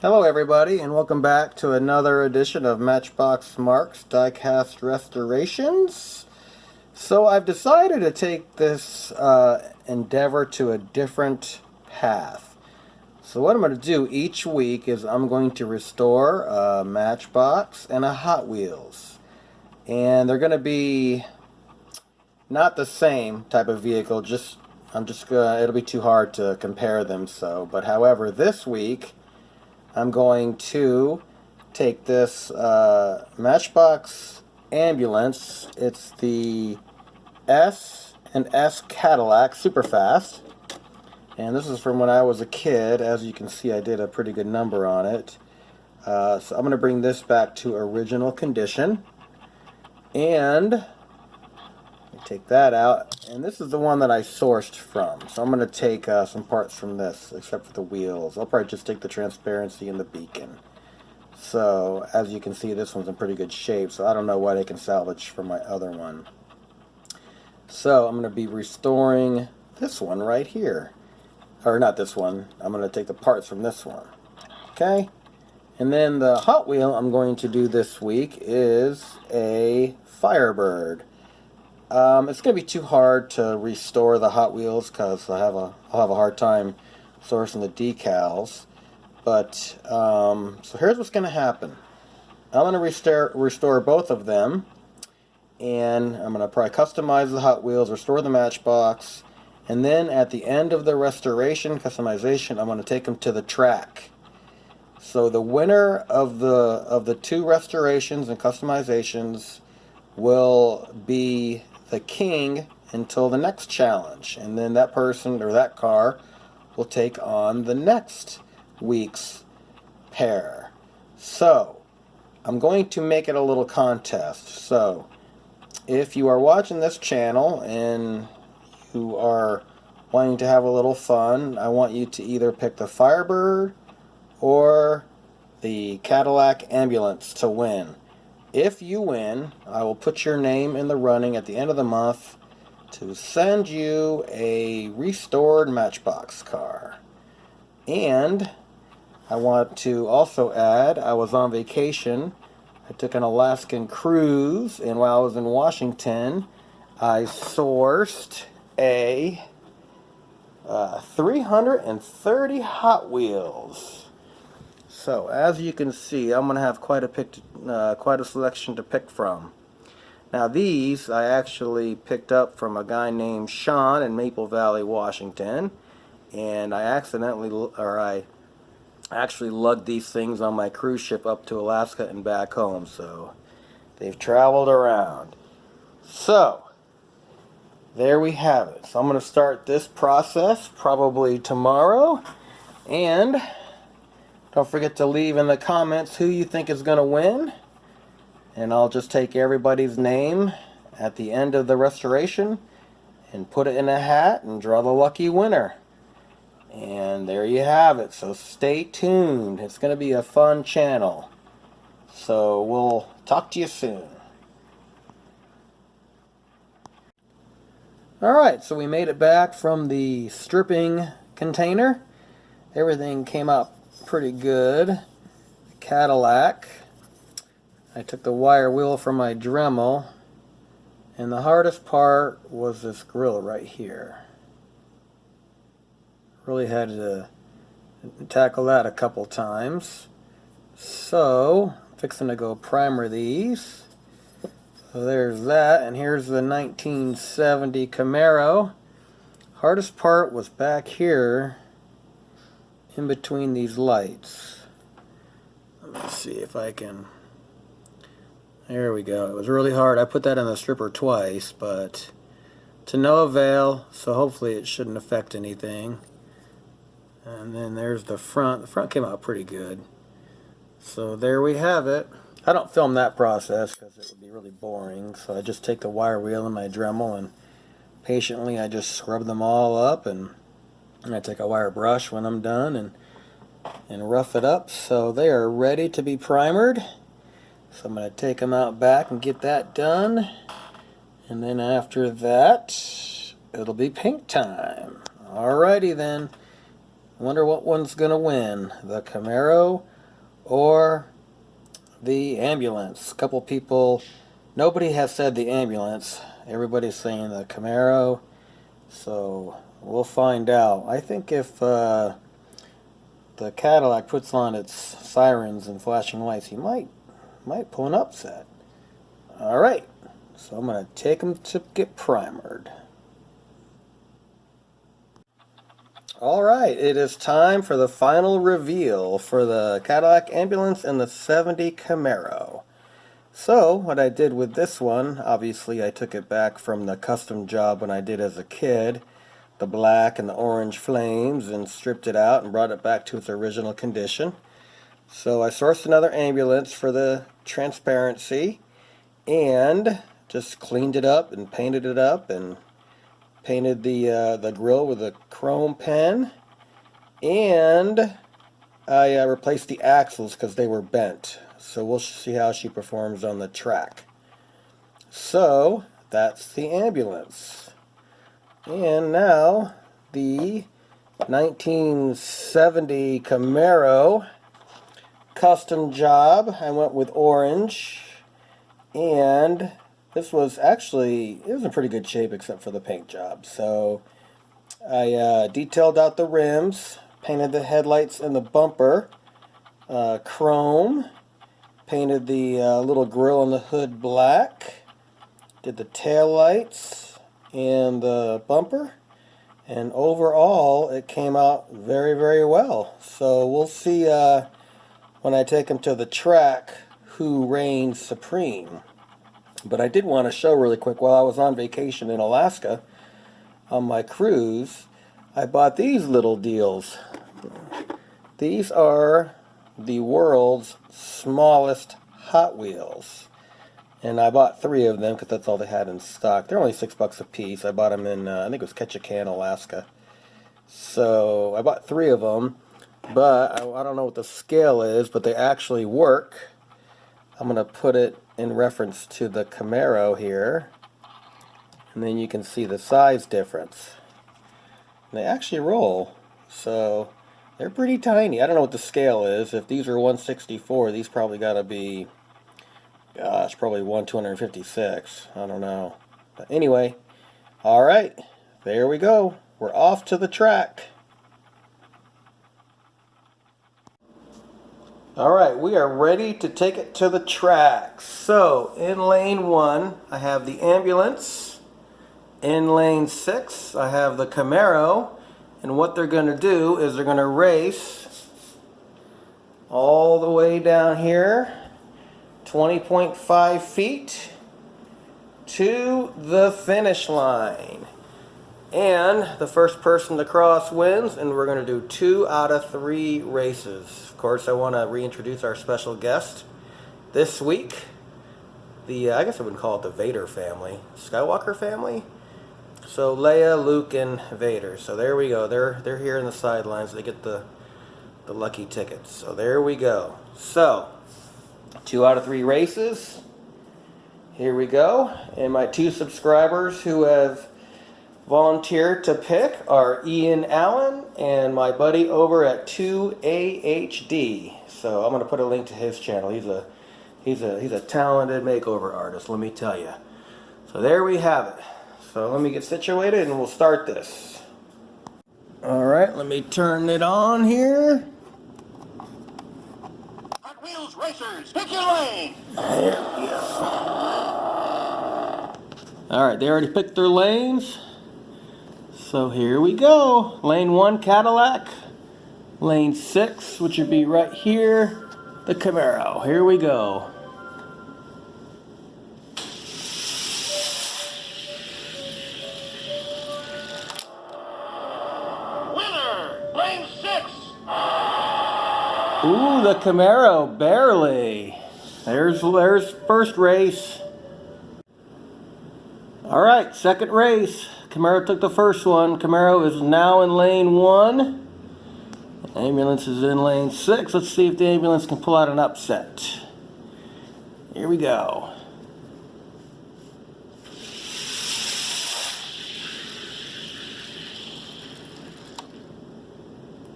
Hello everybody, and welcome back to another edition of Matchbox Mark's Diecast Restorations. So I've decided to take this endeavor to a different path. So what I'm going to do each week is I'm going to restore a Matchbox and a Hot Wheels. And they're going to be not the same type of vehicle, it'll be too hard to compare them, but however, this week I'm going to take this Matchbox ambulance. It's the S and S Cadillac super fast, and this is from when I was a kid. As you can see, I did a pretty good number on it. So I'm going to bring this back to original condition, and take that out. And this is the one that I sourced from, so I'm going to take some parts from this, except for the wheels. I'll probably just take the transparency and the beacon. So as you can see, this one's in pretty good shape, so I don't know what I can salvage from my other one. So I'm going to be restoring this one right here, or not this one. I'm going to take the parts from this one. Okay, and then the Hot Wheel I'm going to do this week is a Firebird. It's going to be too hard to restore the Hot Wheels because I'll have a hard time sourcing the decals. But so here's what's going to happen. I'm going to restore both of them, and I'm going to probably customize the Hot Wheels, restore the Matchbox, and then at the end of the restoration customization, I'm going to take them to the track. So the winner of the two restorations and customizations will be the king until the next challenge, and then that person or that car will take on the next week's pair. So I'm going to make it a little contest. So if you are watching this channel and you are wanting to have a little fun, I want you to either pick the Firebird or the Cadillac ambulance to win. If you win, I will put your name in the running at the end of the month to send you a restored Matchbox car. And I want to also add, I was on vacation. I took an Alaskan cruise, and while I was in Washington, I sourced a 330 Hot Wheels. So as you can see, I'm going to have quite a selection to pick from. Now these I actually picked up from a guy named Sean in Maple Valley, Washington, and I actually lugged these things on my cruise ship up to Alaska and back home, so they've traveled around. So there we have it. So I'm going to start this process probably tomorrow, and don't forget to leave in the comments who you think is going to win. And I'll just take everybody's name at the end of the restoration and put it in a hat and draw the lucky winner. And there you have it. So stay tuned. It's going to be a fun channel. So we'll talk to you soon. Alright, so we made it back from the stripping container. Everything came out pretty good. Cadillac. I took the wire wheel from my Dremel, and the hardest part was this grill right here. Really had to tackle that a couple times. So, I'm fixing to go primer these. So there's that, and here's the 1970 Camaro. Hardest part was back here in between these lights. Let me see if I can... There we go. It was really hard. I put that in the stripper twice, but to no avail, so hopefully it shouldn't affect anything. And then there's the front. The front came out pretty good. So there we have it. I don't film that process because it would be really boring, so I just take the wire wheel and my Dremel and patiently I just scrub them all up, and I take a wire brush when I'm done and rough it up so they are ready to be primered. So I'm going to take them out back and get that done. And then after that, it'll be paint time. Alrighty then. I wonder what one's going to win, the Camaro or the ambulance. A couple people, nobody has said the ambulance. Everybody's saying the Camaro. So we'll find out. I think if the Cadillac puts on its sirens and flashing lights, he might pull an upset. All right, so I'm going to take him to get primered. All right, it is time for the final reveal for the Cadillac Ambulance and the 70 Camaro. So, what I did with this one, obviously I took it back from the custom job when I did as a kid, the black and the orange flames, and stripped it out and brought it back to its original condition. So I sourced another ambulance for the transparency and just cleaned it up and painted it up and painted the grill with a chrome pen, and I replaced the axles because they were bent. So we'll see how she performs on the track. So that's the ambulance. And now the 1970 Camaro custom job. I went with orange, and this was actually, it was in pretty good shape except for the paint job. So I detailed out the rims, painted the headlights and the bumper chrome, painted the little grille on the hood black, did the tail lights and the bumper, and overall it came out very, very well. So we'll see when I take them to the track who reigns supreme. But I did want to show really quick, while I was on vacation in Alaska on my cruise, I bought these little deals. These are the world's smallest Hot Wheels. And I bought 3 of them because that's all they had in stock. They're only $6 a piece. I bought them in, I think it was Ketchikan, Alaska. So I bought 3 of them, but I don't know what the scale is, but they actually work. I'm going to put it in reference to the Camaro here, and then you can see the size difference. And they actually roll, so they're pretty tiny. I don't know what the scale is. If these are 164, these probably got to be, gosh, probably 1/256. I don't know. But anyway, all right, there we go. We're off to the track. All right, we are ready to take it to the track. So, in lane 1, I have the ambulance. In lane 6, I have the Camaro. And what they're going to do is they're going to race all the way down here, 20.5 feet, to the finish line. And the first person to cross wins, and we're going to do 2 out of 3 races. Of course, I want to reintroduce our special guest this week. I guess I would call it the Vader family, Skywalker family. So Leia, Luke, and Vader. So there we go. They're here in the sidelines. They get the lucky tickets. So there we go. So 2 out of 3 races. Here we go. And my 2 subscribers who have volunteered to pick are Ian Allen and my buddy over at 2AHD. So I'm going to put a link to his channel. He's a talented makeover artist, let me tell you. So there we have it. So let me get situated and we'll start this. All right, let me turn it on here. Hotwheels racers, pick your lane. There we go. All right, they already picked their lanes. So here we go. Lane 1, Cadillac. Lane 6, which would be right here, the Camaro. Here we go. Winner, lane 6. Ooh, the Camaro, barely. There's first race. All right, second race. Camaro took the first one. Camaro is now in lane 1. Ambulance is in lane 6. Let's see if the ambulance can pull out an upset. Here we go.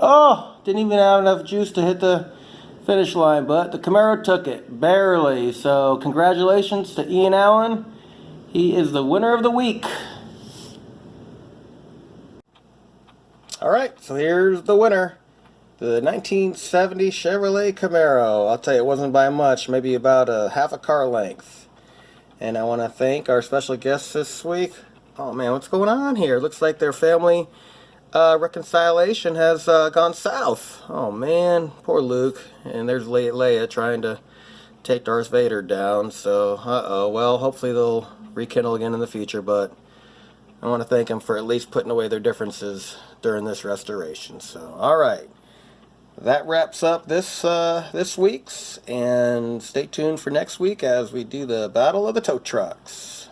Oh, didn't even have enough juice to hit the finish line, but the Camaro took it, barely. So congratulations to Ian Allen. He is the winner of the week. Alright, so here's the winner. The 1970 Chevrolet Camaro. I'll tell you, it wasn't by much, maybe about a half a car length. And I want to thank our special guests this week. Oh man, what's going on here? Looks like their family reconciliation has gone south. Oh man, poor Luke. And there's Leia trying to take Darth Vader down. So, well, hopefully they'll rekindle again in the future. But I want to thank them for at least putting away their differences during this restoration. So, all right. That wraps up this week's, and stay tuned for next week as we do the Battle of the Tow Trucks.